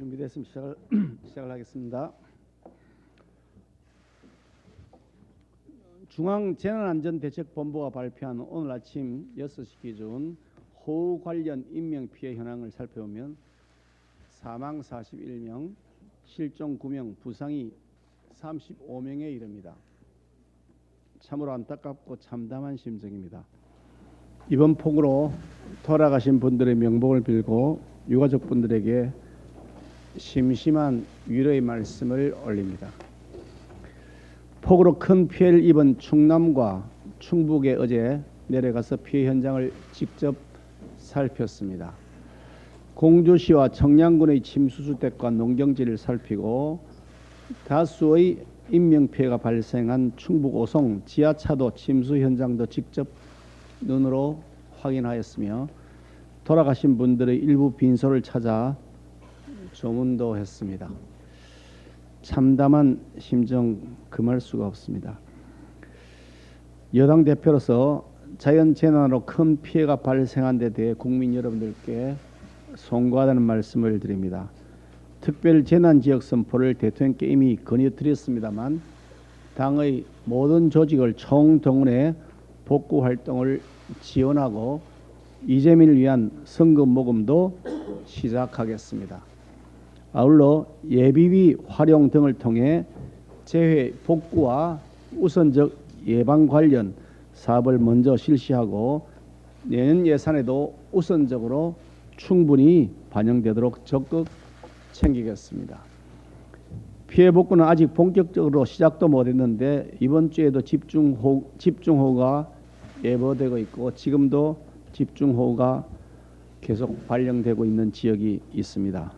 준비됐으면 시작을 하겠습니다. 중앙재난안전대책본부가 발표한 오늘 아침 6시 기준 호우 관련 인명피해 현황을 살펴보면 사망 41명, 실종 9명, 부상이 35명에 이릅니다. 참으로 안타깝고 참담한 심정입니다. 이번 폭우로 돌아가신 분들의 명복을 빌고 유가족분들에게 심심한 위로의 말씀을 올립니다. 폭우로 큰 피해를 입은 충남과 충북에 어제 내려가서 피해 현장을 직접 살폈습니다. 공주시와 청량군의 침수주택과 농경지를 살피고 다수의 인명피해가 발생한 충북 오송 지하차도 침수 현장도 직접 눈으로 확인하였으며 돌아가신 분들의 일부 빈소를 찾아 조문도 했습니다. 참담한 심정 금할 수가 없습니다. 여당 대표로서 자연재난으로 큰 피해가 발생한 데 대해 국민 여러분들께 송구하다는 말씀을 드립니다. 특별재난지역 선포를 대통령께 이미 건의드렸습니다만 당의 모든 조직을 총동원해 복구활동을 지원하고 이재민을 위한 선거 모금도 시작하겠습니다. 아울러 예비비 활용 등을 통해 재해 복구와 우선적 예방 관련 사업을 먼저 실시하고 내년 예산에도 우선적으로 충분히 반영되도록 적극 챙기겠습니다. 피해 복구는 아직 본격적으로 시작도 못했는데 이번 주에도 집중호우가 예보되고 있고 지금도 집중호우가 계속 발령되고 있는 지역이 있습니다.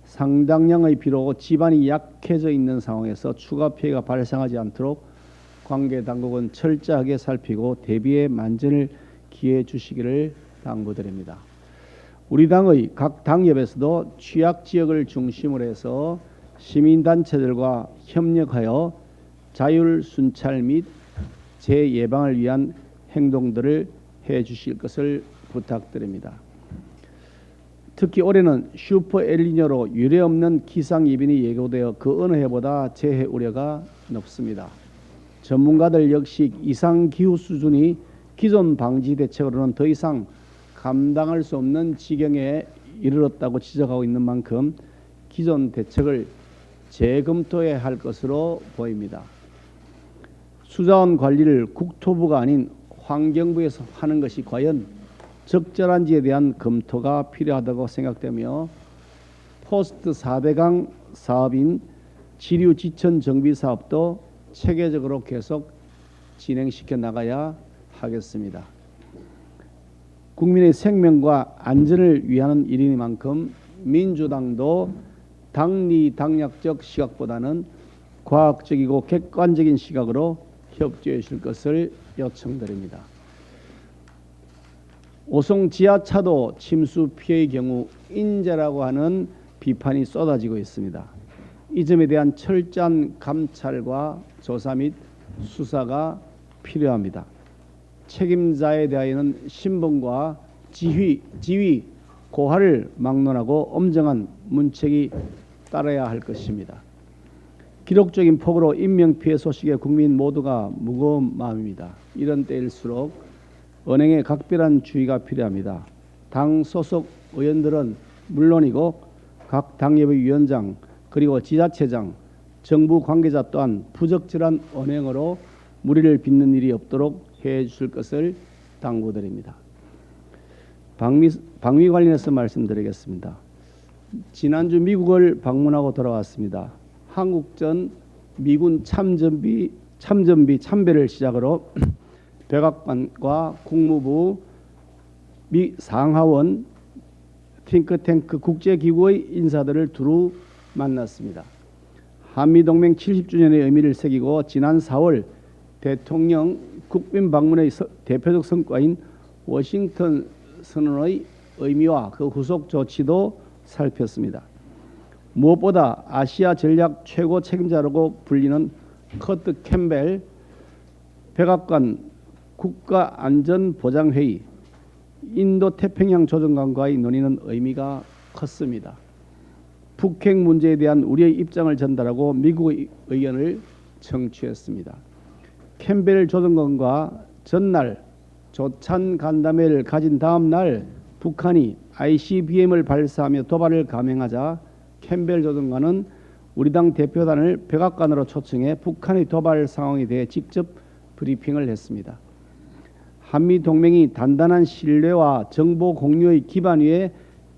상당량의 비로 지반이 약해져 있는 상황에서 추가 피해가 발생하지 않도록 관계 당국은 철저하게 살피고 대비에 만전을 기해 주시기를 당부드립니다. 우리 당의 각 당협에서도 취약 지역을 중심으로 해서 시민단체들과 협력하여 자율 순찰 및 재예방을 위한 행동들을 해 주실 것을 부탁드립니다. 특히 올해는 슈퍼 엘니뇨로 유례없는 기상이변이 예고되어 그 어느 해보다 재해 우려가 높습니다. 전문가들 역시 이상기후 수준이 기존 방지 대책으로는 더 이상 감당할 수 없는 지경에 이르렀다고 지적하고 있는 만큼 기존 대책을 재검토해야 할 것으로 보입니다. 수자원 관리를 국토부가 아닌 환경부에서 하는 것이 과연 적절한지에 대한 검토가 필요하다고 생각되며 포스트 4대강 사업인 지류 지천 정비 사업도 체계적으로 계속 진행시켜 나가야 하겠습니다. 국민의 생명과 안전을 위한 일이니만큼 민주당도 당리당략적 시각보다는 과학적이고 객관적인 시각으로 협조해 주실 것을 요청드립니다. 오송 지하차도 침수 피해의 경우 인재라고 하는 비판이 쏟아지고 있습니다. 이 점에 대한 철저한 감찰과 조사 및 수사가 필요합니다. 책임자에 대하여는 신분과 지위, 고하를 막론하고 엄정한 문책이 따라야 할 것입니다. 기록적인 폭우로 인명피해 소식에 국민 모두가 무거운 마음입니다. 이런 때일수록 언행에 각별한 주의가 필요합니다. 당 소속 의원들은 물론이고 각 당협의 위원장 그리고 지자체장, 정부 관계자 또한 부적절한 언행으로 무리를 빚는 일이 없도록 해 주실 것을 당부드립니다. 방위 관련해서 말씀드리겠습니다. 지난주 미국을 방문하고 돌아왔습니다. 한국전 미군 참전비 참배를 백악관과 국무부 미 상하원 팅크탱크 국제기구의 인사들을 두루 만났습니다. 한미동맹 70주년의 의미를 새기고 지난 4월 대통령 국빈 방문의 대표적 성과인 워싱턴 선언의 의미와 그 후속 조치도 살폈습니다. 무엇보다 아시아 전략 최고 책임자라고 불리는 커트 캠벨 백악관 국가안전보장회의 인도태평양 조정관과의 논의는 의미가 컸습니다. 북핵 문제에 대한 우리의 입장을 전달하고 미국의 의견을 청취했습니다. 캠벨 조정관과 전날 조찬 간담회를 가진 다음 날 북한이 ICBM을 발사하며 도발을 감행하자 캠벨 조정관은 우리 당 대표단을 백악관으로 초청해 북한의 도발 상황에 대해 직접 브리핑을 했습니다. 한미 동맹이 단단한 신뢰와 정보 공유의 기반 위에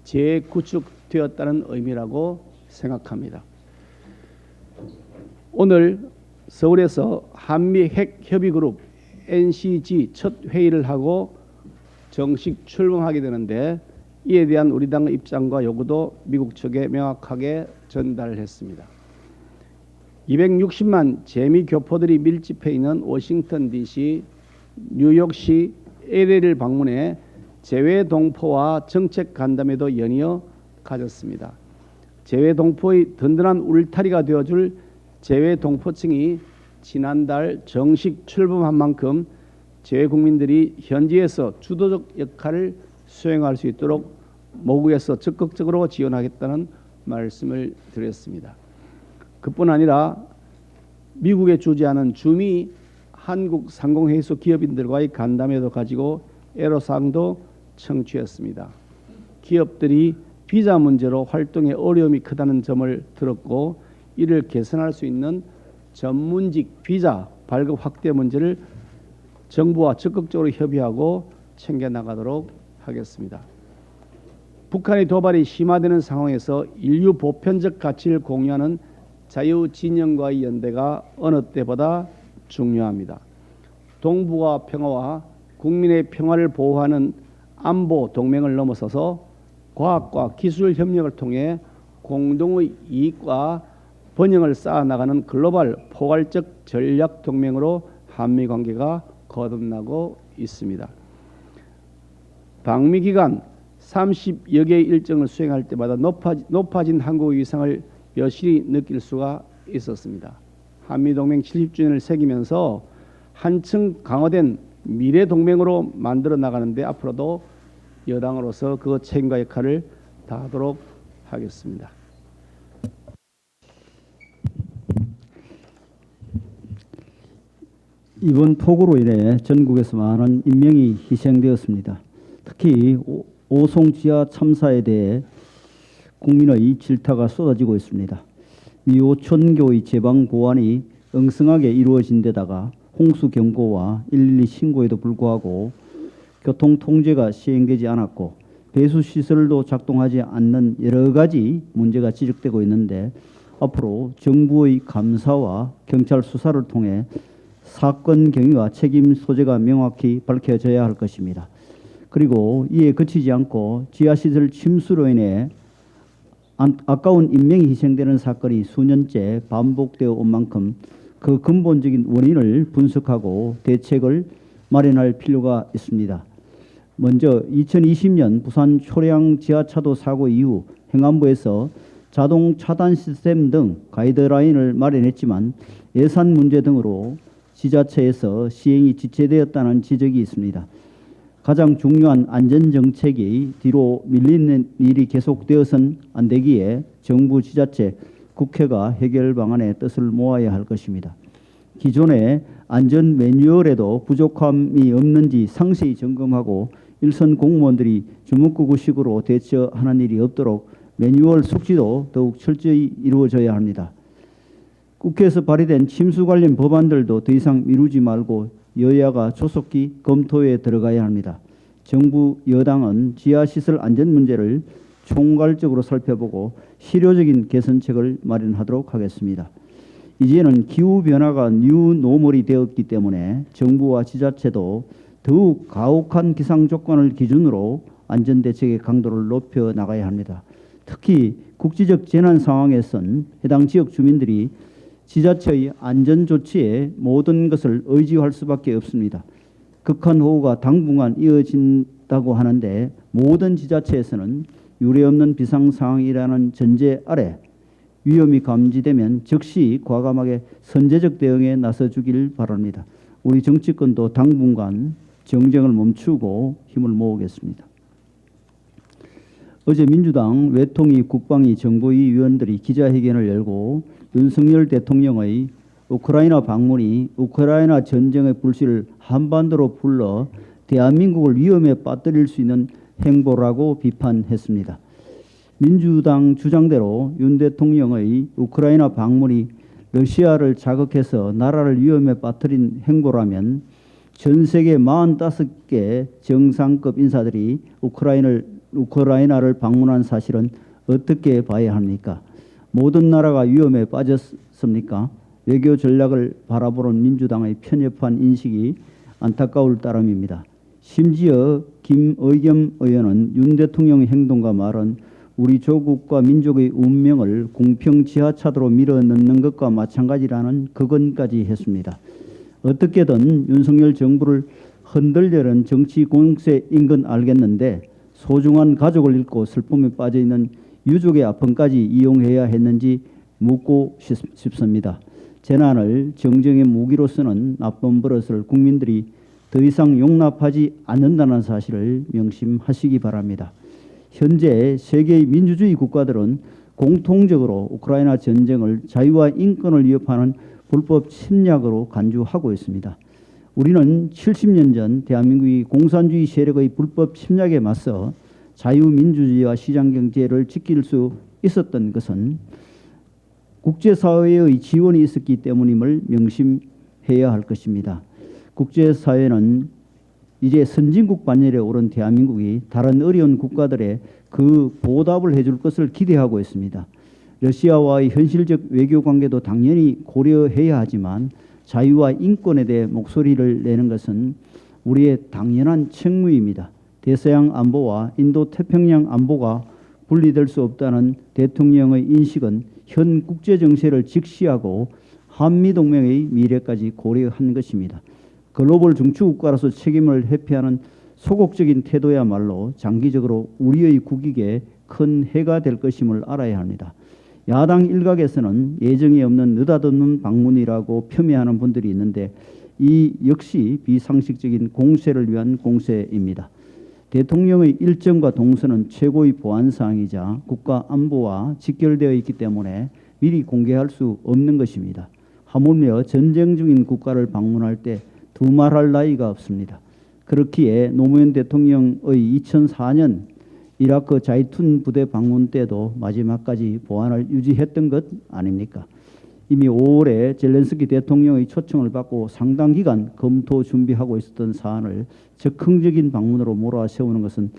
재구축되었다는 의미라고 생각합니다. 오늘 서울에서 한미 핵협의그룹 NCG 첫 회의를 하고 정식 출범하게 되는데 이에 대한 우리 당의 입장과 요구도 미국 측에 명확하게 전달했습니다. 260만 재미 교포들이 밀집해 있는 워싱턴 DC, 뉴욕시, LA를 방문해 재외 동포와 정책 간담회도 연이어 가졌습니다. 재외 동포의 든든한 울타리가 되어줄 재외 동포층이 지난달 정식 출범한 만큼 재외 국민들이 현지에서 주도적 역할을 수행할 수 있도록 모국에서 적극적으로 지원하겠다는 말씀을 드렸습니다. 그뿐 아니라 미국에 주재하는 주미 한국상공회의소 기업인들과의 간담회도 가지고 애로사항도 청취했습니다. 기업들이 비자 문제로 활동에 어려움이 크다는 점을 들었고 이를 개선할 수 있는 전문직 비자 발급 확대 문제를 정부와 적극적으로 협의하고 챙겨나가도록 하겠습니다. 북한의 도발이 심화되는 상황에서 인류 보편적 가치를 공유하는 자유진영과의 연대가 어느 때보다 중요합니다. 동북아 평화와 국민의 평화를 보호하는 안보 동맹을 넘어서서 과학과 기술 협력을 통해 공동의 이익과 번영을 쌓아나가는 글로벌 포괄적 전략 동맹으로 한미 관계가 거듭나고 있습니다. 방미 기간 30여 개의 일정을 수행할 때마다 높아진 한국의 위상을 여실히 느낄 수가 있었습니다. 한미동맹 70주년을 새기면서 한층 강화된 미래동맹으로 만들어 나가는데 앞으로도 여당으로서 그 책임과 역할을 다하도록 하겠습니다. 이번 폭우로 인해 전국에서 많은 인명이 희생되었습니다. 특히 오송 지하 참사에 대해 국민의 질타가 쏟아지고 있습니다. 미 5,000교의 제방 보완이 엉성하게 이루어진 데다가 홍수 경보와 112 신고에도 불구하고 교통 통제가 시행되지 않았고 배수 시설도 작동하지 않는 여러 가지 문제가 지적되고 있는데 앞으로 정부의 감사와 경찰 수사를 통해 사건 경위와 책임 소재가 명확히 밝혀져야 할 것입니다. 그리고 이에 그치지 않고 지하시설 침수로 인해 아까운 인명이 희생되는 사건이 수년째 반복되어 온 만큼 그 근본적인 원인을 분석하고 대책을 마련할 필요가 있습니다. 먼저 2020년 부산 초량 지하차도 사고 이후 행안부에서 자동 차단 시스템 등 가이드라인을 마련했지만 예산 문제 등으로 지자체에서 시행이 지체되었다는 지적이 있습니다. 가장 중요한 안전정책이 뒤로 밀리는 일이 계속되어서는 안 되기에 정부, 지자체, 국회가 해결 방안에 뜻을 모아야 할 것입니다. 기존의 안전 매뉴얼에도 부족함이 없는지 상세히 점검하고 일선 공무원들이 주먹구구식으로 대처하는 일이 없도록 매뉴얼 숙지도 더욱 철저히 이루어져야 합니다. 국회에서 발의된 침수 관련 법안들도 더 이상 미루지 말고 여야가 조속히 검토에 들어가야 합니다. 정부 여당은 지하시설 안전 문제를 총괄적으로 살펴보고 실효적인 개선책을 마련하도록 하겠습니다. 이제는 기후변화가 뉴노멀이 되었기 때문에 정부와 지자체도 더욱 가혹한 기상 조건을 기준으로 안전대책의 강도를 높여 나가야 합니다. 특히 국지적 재난 상황에선 해당 지역 주민들이 지자체의 안전조치에 모든 것을 의지할 수밖에 없습니다. 극한호우가 당분간 이어진다고 하는데 모든 지자체에서는 유례없는 비상상황이라는 전제 아래 위험이 감지되면 즉시 과감하게 선제적 대응에 나서주길 바랍니다. 우리 정치권도 당분간 정쟁을 멈추고 힘을 모으겠습니다. 어제 민주당 외통위, 국방위, 정보위 위원들이 기자회견을 열고 윤석열 대통령의 우크라이나 방문이 우크라이나 전쟁의 불씨를 한반도로 불러 대한민국을 위험에 빠뜨릴 수 있는 행보라고 비판했습니다. 민주당 주장대로 윤 대통령의 우크라이나 방문이 러시아를 자극해서 나라를 위험에 빠뜨린 행보라면 전 세계 45개 정상급 인사들이 우크라이나를 방문한 사실은 어떻게 봐야 합니까? 모든 나라가 위험에 빠졌습니까? 외교 전략을 바라보는 민주당의 편협한 인식이 안타까울 따름입니다. 심지어 김의겸 의원은 윤 대통령의 행동과 말은 우리 조국과 민족의 운명을 공평 지하차도로 밀어넣는 것과 마찬가지라는 극언까지 했습니다. 어떻게든 윤석열 정부를 흔들려는 정치 공세인 건 알겠는데 소중한 가족을 잃고 슬픔에 빠져있는 유족의 아픔까지 이용해야 했는지 묻고 싶습니다. 재난을 정쟁의 무기로 쓰는 나쁜 버릇을 국민들이 더 이상 용납하지 않는다는 사실을 명심하시기 바랍니다. 현재 세계의 민주주의 국가들은 공통적으로 우크라이나 전쟁을 자유와 인권을 위협하는 불법 침략으로 간주하고 있습니다. 우리는 70년 전 대한민국이 공산주의 세력의 불법 침략에 맞서 자유민주주의와 시장경제를 지킬 수 있었던 것은 국제사회의 지원이 있었기 때문임을 명심해야 할 것입니다. 국제사회는 이제 선진국 반열에 오른 대한민국이 다른 어려운 국가들의 그 보답을 해줄 것을 기대하고 있습니다. 러시아와의 현실적 외교 관계도 당연히 고려해야 하지만 자유와 인권에 대해 목소리를 내는 것은 우리의 당연한 책무입니다. 대서양 안보와 인도 태평양 안보가 분리될 수 없다는 대통령의 인식은 현 국제 정세를 직시하고 한미동맹의 미래까지 고려한 것입니다. 글로벌 중추국가로서 책임을 회피하는 소극적인 태도야말로 장기적으로 우리의 국익에 큰 해가 될 것임을 알아야 합니다. 야당 일각에서는 예정이 없는 느닷없는 방문이라고 폄훼하는 분들이 있는데 이 역시 비상식적인 공세를 위한 공세입니다. 대통령의 일정과 동선은 최고의 보안사항이자 국가 안보와 직결되어 있기 때문에 미리 공개할 수 없는 것입니다. 하물며 전쟁 중인 국가를 방문할 때 두말할 나위가 없습니다. 그렇기에 노무현 대통령의 2004년 이라크 자이툰 부대 방문 때도 마지막까지 보안을 유지했던 것 아닙니까? 이미 5월에 젤렌스키 대통령의 초청을 받고 상당 기간 검토 준비하고 있었던 사안을 적극적인 방문으로 몰아세우는 것은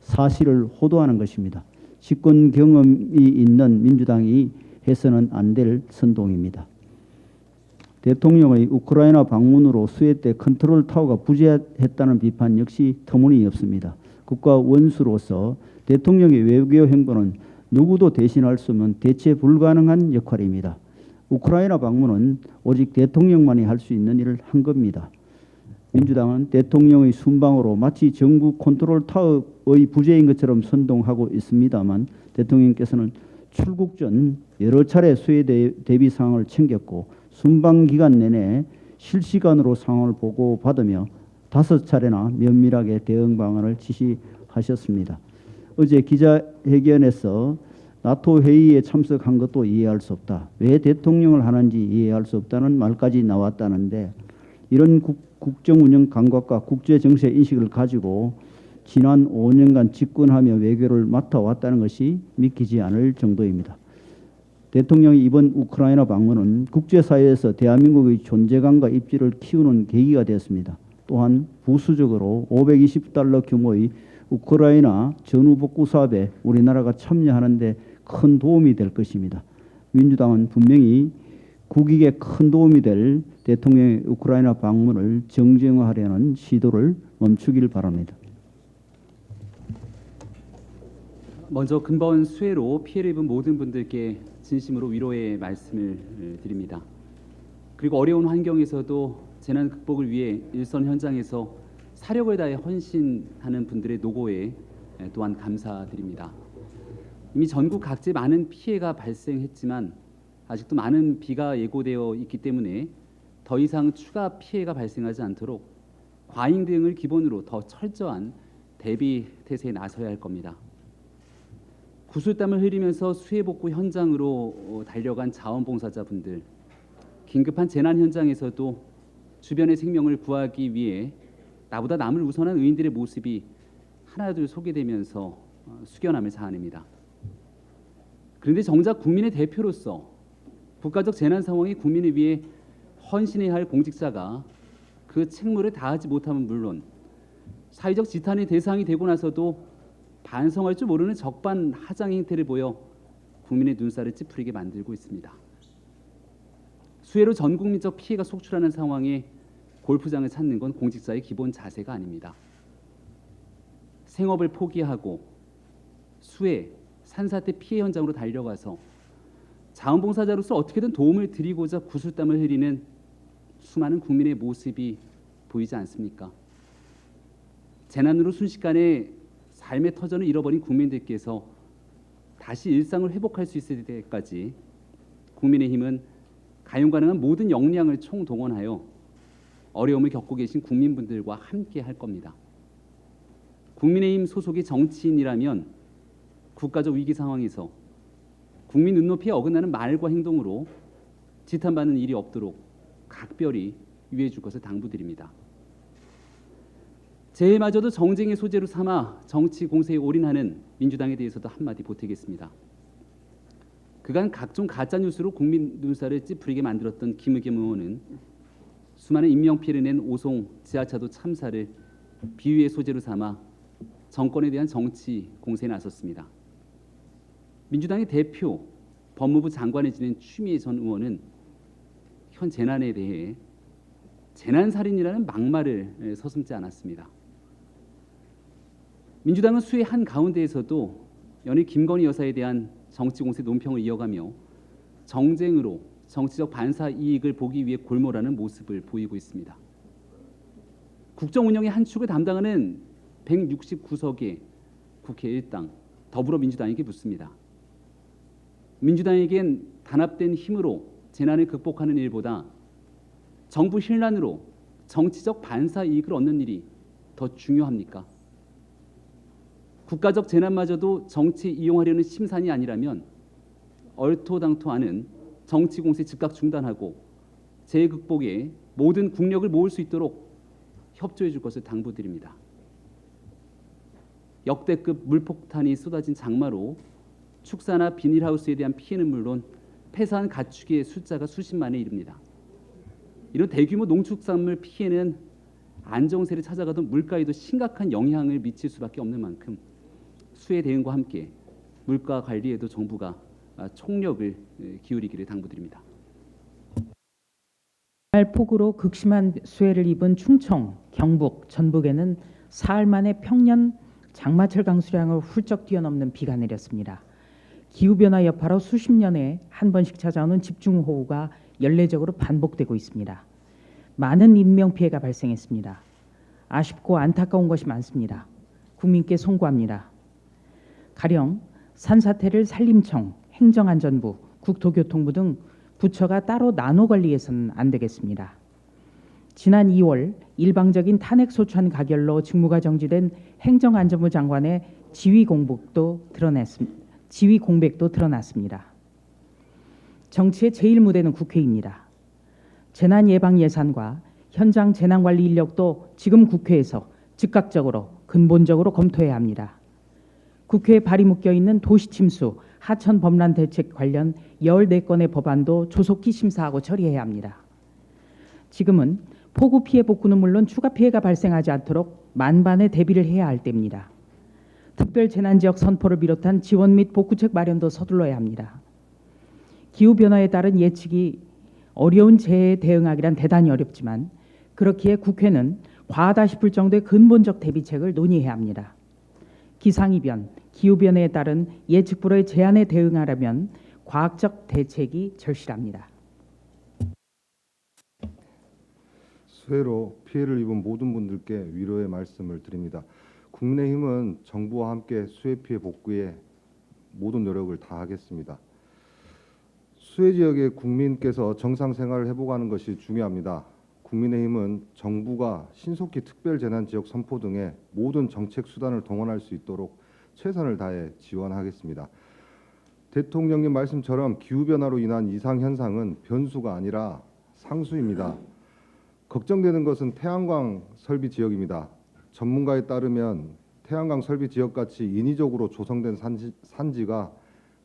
사실을 호도하는 것입니다. 집권 경험이 있는 민주당이 해서는 안 될 선동입니다. 대통령의 우크라이나 방문으로 수해 때 컨트롤 타워가 부재했다는 비판 역시 터무니없습니다. 국가 원수로서 대통령의 외교 행보는 누구도 대신할 수 없는 대체 불가능한 역할입니다. 우크라이나 방문은 오직 대통령만이 할 수 있는 일을 한 겁니다. 민주당은 대통령의 순방으로 마치 전국 컨트롤 타워의 부재인 것처럼 선동하고 있습니다만 대통령께서는 출국 전 여러 차례 수해 대비 상황을 챙겼고 순방 기간 내내 실시간으로 상황을 보고받으며 5차례나 면밀하게 대응 방안을 지시하셨습니다. 어제 기자회견에서 나토 회의에 참석한 것도 이해할 수 없다. 왜 대통령을 하는지 이해할 수 없다는 말까지 나왔다는데 이런 국정운영 감각과 국제정세 인식을 가지고 지난 5년간 집권하며 외교를 맡아왔다는 것이 믿기지 않을 정도입니다. 대통령이 이번 우크라이나 방문은 국제사회에서 대한민국의 존재감과 입지를 키우는 계기가 되었습니다. 또한 부수적으로 520달러 규모의 우크라이나 전후복구 사업에 우리나라가 참여하는 데 큰 도움이 될 것입니다. 민주당은 분명히 국익에 큰 도움이 될 대통령의 우크라이나 방문을 정쟁화하려는 시도를 멈추길 바랍니다. 먼저 근본 수해로 피해를 입은 모든 분들께 진심으로 위로의 말씀을 드립니다. 그리고 어려운 환경에서도 재난 극복을 위해 일선 현장에서 사력을 다해 헌신하는 분들의 노고에 또한 감사드립니다. 이미 전국 각지에 많은 피해가 발생했지만 아직도 많은 비가 예고되어 있기 때문에 더 이상 추가 피해가 발생하지 않도록 과잉 대응을 기본으로 더 철저한 대비 태세에 나서야 할 겁니다. 구슬땀을 흘리면서 수해 복구 현장으로 달려간 자원봉사자분들, 긴급한 재난 현장에서도 주변의 생명을 구하기 위해 나보다 남을 우선한 의인들의 모습이 하나둘 소개되면서 숙연함을 자아냅니다. 그런데 정작 국민의 대표로서 국가적 재난 상황에 국민을 위해 헌신해야 할 공직자가 그 책무를 다하지 못하면 물론 사회적 지탄의 대상이 되고 나서도 반성할 줄 모르는 적반하장 행태를 보여 국민의 눈살을 찌푸리게 만들고 있습니다. 수해로 전 국민적 피해가 속출하는 상황에 골프장을 찾는 건 공직자의 기본 자세가 아닙니다. 생업을 포기하고 수해, 산사태 피해 현장으로 달려가서 자원봉사자로서 어떻게든 도움을 드리고자 구슬땀을 흘리는 수많은 국민의 모습이 보이지 않습니까? 재난으로 순식간에 삶의 터전을 잃어버린 국민들께서 다시 일상을 회복할 수 있을 때까지 국민의힘은 가용 가능한 모든 역량을 총동원하여 어려움을 겪고 계신 국민분들과 함께 할 겁니다. 국민의힘 소속의 정치인이라면 국가적 위기 상황에서 국민 눈높이에 어긋나는 말과 행동으로 지탄받는 일이 없도록 각별히 유의해 줄 것을 당부드립니다. 재해마저도 정쟁의 소재로 삼아 정치 공세에 올인하는 민주당에 대해서도 한마디 보태겠습니다. 그간 각종 가짜뉴스로 국민 눈살을 찌푸리게 만들었던 김의겸 의원은 수많은 인명피해를 낸 오송 지하차도 참사를 비유의 소재로 삼아 정권에 대한 정치 공세에 나섰습니다. 민주당의 대표 법무부 장관을 지낸 추미애 전 의원은 현 재난에 대해 재난살인이라는 막말을 서슴지 않았습니다. 민주당은 수해 한가운데에서도 연일 김건희 여사에 대한 정치 공세 논평을 이어가며 정쟁으로 정치적 반사 이익을 보기 위해 골몰하는 모습을 보이고 있습니다. 국정 운영의 한 축을 담당하는 169석의 국회 일당 더불어민주당에게 묻습니다. 민주당에겐 단합된 힘으로 재난을 극복하는 일보다 정부 hir난으로 정치적 반사 이익을 얻는 일이 더 중요합니까? 국가적 재난마저도 정치 이용하려는 심산이 아니라면 얼토당토하는 정치 공세 즉각 중단하고 재해 극복에 모든 국력을 모을 수 있도록 협조해 줄 것을 당부드립니다. 역대급 물폭탄이 쏟아진 장마로 축사나 비닐하우스에 대한 피해는 물론 폐사한 가축의 숫자가 수십만에 이릅니다. 이런 대규모 농축산물 피해는 안정세를 찾아가던 물가에도 심각한 영향을 미칠 수밖에 없는 만큼 수해 대응과 함께 물가 관리에도 정부가 총력을 기울이기를 당부드립니다. 폭우로 극심한 수해를 입은 충청, 경북, 전북에는 사흘 만에 평년 장마철 강수량을 훌쩍 뛰어넘는 비가 내렸습니다. 기후변화 여파로 수십 년에 한 번씩 찾아오는 집중호우가 연례적으로 반복되고 있습니다. 많은 인명피해가 발생했습니다. 아쉽고 안타까운 것이 많습니다. 국민께 송구합니다. 가령 산사태를 산림청, 행정안전부, 국토교통부 등 부처가 따로 나눠 관리해서는 안 되겠습니다. 지난 2월 일방적인 탄핵 소추안 가결로 직무가 정지된 행정안전부 장관의 지휘 공백도 드러났습니다. 정치의 제일 무대는 국회입니다. 재난 예방 예산과 현장 재난 관리 인력도 지금 국회에서 즉각적으로 근본적으로 검토해야 합니다. 국회에 발이 묶여 있는 도시침수, 하천 범람 대책 관련 14건의 법안도 조속히 심사하고 처리해야 합니다. 지금은 폭우 피해 복구는 물론 추가 피해가 발생하지 않도록 만반의 대비를 해야 할 때입니다. 특별 재난지역 선포를 비롯한 지원 및 복구책 마련도 서둘러야 합니다. 기후변화에 따른 예측이 어려운 재해에 대응하기란 대단히 어렵지만 그렇기에 국회는 과하다 싶을 정도의 근본적 대비책을 논의해야 합니다. 기상이변, 기후변화에 따른 예측 불허의 제한에 대응하려면 과학적 대책이 절실합니다. 수해로 피해를 입은 모든 분들께 위로의 말씀을 드립니다. 국민의힘은 정부와 함께 수해 피해 복구에 모든 노력을 다하겠습니다. 수해 지역의 국민께서 정상 생활을 회복하는 것이 중요합니다. 국민의힘은 정부가 신속히 특별재난지역 선포 등의 모든 정책 수단을 동원할 수 있도록 최선을 다해 지원하겠습니다. 대통령님 말씀처럼 기후변화로 인한 이상현상은 변수가 아니라 상수입니다. 걱정되는 것은 태양광 설비 지역입니다. 전문가에 따르면 태양광 설비 지역같이 인위적으로 조성된 산지가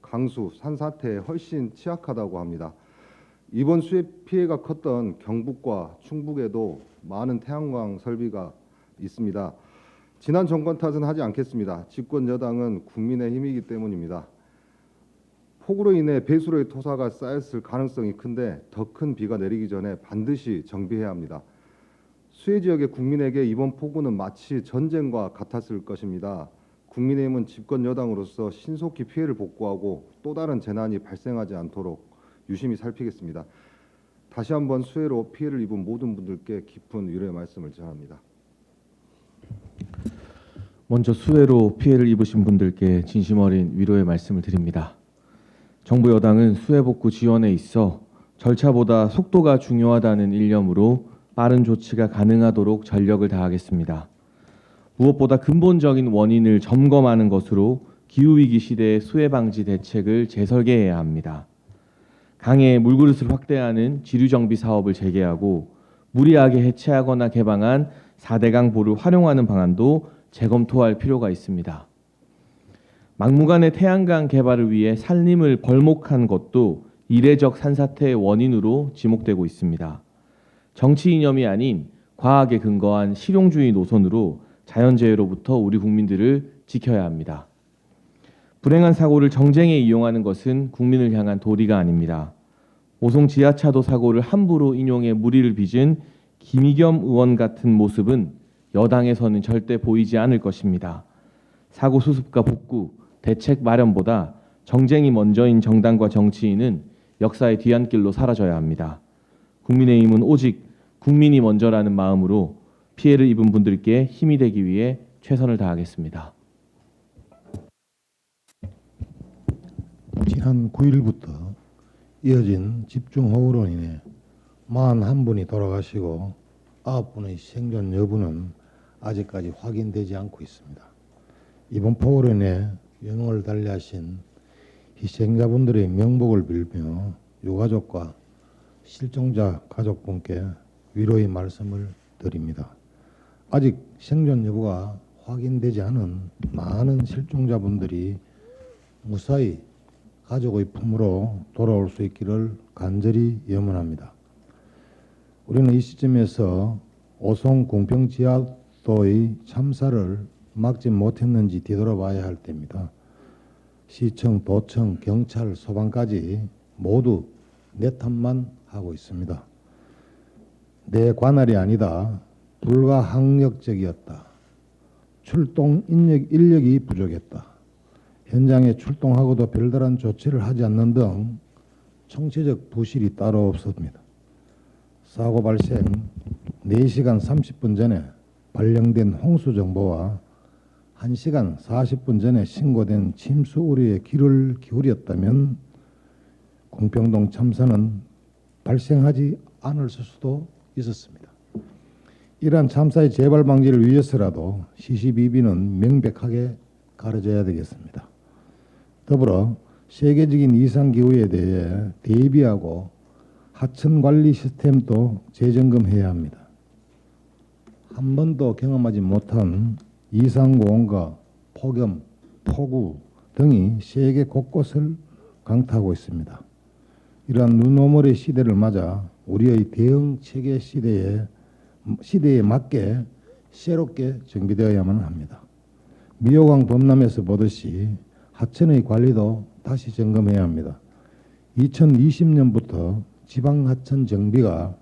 강수, 산사태에 훨씬 취약하다고 합니다. 이번 수해 피해가 컸던 경북과 충북에도 많은 태양광 설비가 있습니다. 지난 정권 탓은 하지 않겠습니다. 집권 여당은 국민의힘이기 때문입니다. 폭우로 인해 배수로의 토사가 쌓였을 가능성이 큰데 더 큰 비가 내리기 전에 반드시 정비해야 합니다. 수해 지역의 국민에게 이번 폭우는 마치 전쟁과 같았을 것입니다. 국민의힘은 집권 여당으로서 신속히 피해를 복구하고 또 다른 재난이 발생하지 않도록 유심히 살피겠습니다. 다시 한번 수해로 피해를 입은 모든 분들께 깊은 위로의 말씀을 전합니다. 먼저 수해로 피해를 입으신 분들께 진심 어린 위로의 말씀을 드립니다. 정부 여당은 수해 복구 지원에 있어 절차보다 속도가 중요하다는 일념으로 빠른 조치가 가능하도록 전력을 다하겠습니다. 무엇보다 근본적인 원인을 점검하는 것으로 기후위기 시대의 수해 방지 대책을 재설계해야 합니다. 강의 물그릇을 확대하는 지류정비 사업을 재개하고 무리하게 해체하거나 개방한 4대강 보를 활용하는 방안도 재검토할 필요가 있습니다. 막무가내 태양광 개발을 위해 산림을 벌목한 것도 이례적 산사태의 원인으로 지목되고 있습니다. 정치 이념이 아닌 과학에 근거한 실용주의 노선으로 자연재해로부터 우리 국민들을 지켜야 합니다. 불행한 사고를 정쟁에 이용하는 것은 국민을 향한 도리가 아닙니다. 오송 지하차도 사고를 함부로 인용해 물의를 빚은 김의겸 의원 같은 모습은 여당에서는 절대 보이지 않을 것입니다. 사고 수습과 복구, 대책 마련보다 정쟁이 먼저인 정당과 정치인은 역사의 뒤안길로 사라져야 합니다. 국민의힘은 오직 국민이 먼저라는 마음으로 피해를 입은 분들께 힘이 되기 위해 최선을 다하겠습니다. 지난 9일부터 이어진 집중호우로 인해 41분이 돌아가시고 9분의 생존 여부는 아직까지 확인되지 않고 있습니다. 이번 폭우로 인해 영혼을 달리하신 희생자분들의 명복을 빌며 유가족과 실종자 가족분께 위로의 말씀을 드립니다. 아직 생존 여부가 확인되지 않은 많은 실종자분들이 무사히 가족의 품으로 돌아올 수 있기를 간절히 염원합니다. 우리는 이 시점에서 오송 공평지하도의 참사를 막지 못했는지 뒤돌아봐야 할 때입니다. 시청, 도청, 경찰, 소방까지 모두 내 탓만 하고 있습니다. 내 관할이 아니다. 불가항력적이었다. 출동 인력이 부족했다. 현장에 출동하고도 별다른 조치를 하지 않는 등 총체적 부실이 따로 없었습니다. 사고 발생 4시간 30분 전에 발령된 홍수 정보와 1시간 40분 전에 신고된 침수 우려에 귀를 기울였다면 공평동 참사는 발생하지 않을 수도 있었습니다. 이러한 참사의 재발 방지를 위해서라도 시시비비는 명백하게 가려져야 되겠습니다. 더불어 세계적인 이상기후에 대해 대비하고 하천관리 시스템도 재점검해야 합니다. 한 번도 경험하지 못한 이상고온과 폭염, 폭우 등이 세계 곳곳을 강타하고 있습니다. 이러한 눈오물의 시대를 맞아 우리의 대응 체계 시대에 맞게 새롭게 정비되어야만 합니다. 미호강 범람에서 보듯이 하천의 관리도 다시 점검해야 합니다. 2020년부터 지방하천 정비가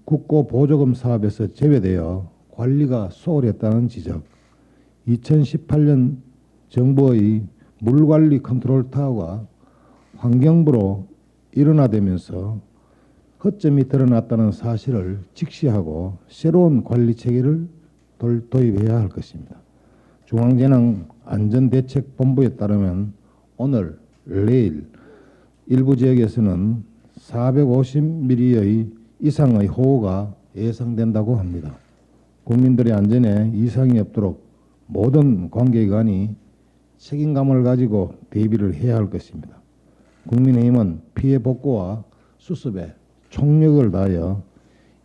국고보조금 사업에서 제외되어 관리가 소홀했다는 지적, 2018년 정부의 물관리 컨트롤타워가 환경부로 일원화되면서 허점이 드러났다는 사실을 직시하고 새로운 관리 체계를 도입해야 할 것입니다. 중앙재난안전대책본부에 따르면 오늘, 내일 일부 지역에서는 450mm의 이상의 호우가 예상된다고 합니다. 국민들의 안전에 이상이 없도록 모든 관계기관이 책임감을 가지고 대비를 해야 할 것입니다. 국민의힘은 피해 복구와 수습에 총력을 다하여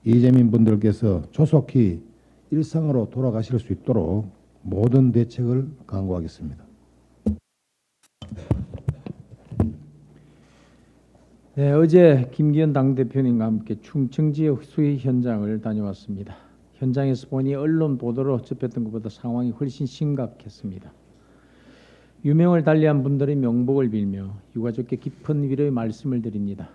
이재민 분들께서 조속히 일상으로 돌아가실 수 있도록 모든 대책을 강구하겠습니다. 네, 어제 김기현 당대표님과 함께 충청 지역 수해 현장을 다녀왔습니다. 현장에서 보니 언론 보도로 접했던 것보다 상황이 훨씬 심각했습니다. 유명을 달리한 분들의 명복을 빌며 유가족께 깊은 위로의 말씀을 드립니다.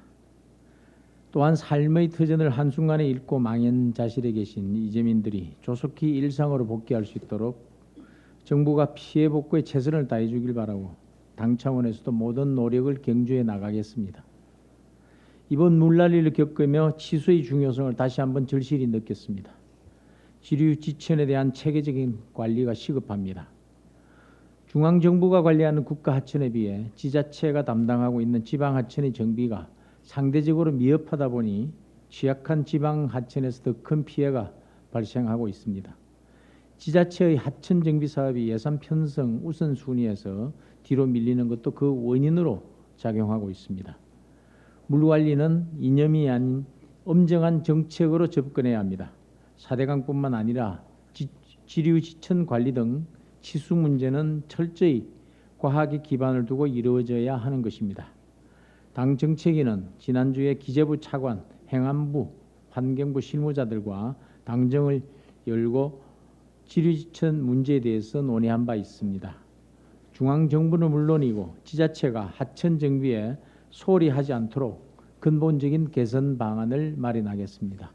또한 삶의 터전을 한순간에 잃고 망연자실해 계신 이재민들이 조속히 일상으로 복귀할 수 있도록 정부가 피해 복구에 최선을 다해 주길 바라고 당 차원에서도 모든 노력을 경주해 나가겠습니다. 이번 물난리를 겪으며 치수의 중요성을 다시 한번 절실히 느꼈습니다. 지류 지천에 대한 체계적인 관리가 시급합니다. 중앙정부가 관리하는 국가하천에 비해 지자체가 담당하고 있는 지방하천의 정비가 상대적으로 미흡하다 보니 취약한 지방하천에서 더 큰 피해가 발생하고 있습니다. 지자체의 하천 정비 사업이 예산 편성 우선순위에서 뒤로 밀리는 것도 그 원인으로 작용하고 있습니다. 물관리는 이념이 아닌 엄정한 정책으로 접근해야 합니다. 4대강뿐만 아니라 지류 지천 관리 등 치수 문제는 철저히 과학의 기반을 두고 이루어져야 하는 것입니다. 당 정책위는 지난주에 기재부 차관, 행안부, 환경부 실무자들과 당정을 열고 지류지천 문제에 대해서 논의한 바 있습니다. 중앙정부는 물론이고 지자체가 하천 정비에 소홀히 하지 않도록 근본적인 개선 방안을 마련하겠습니다.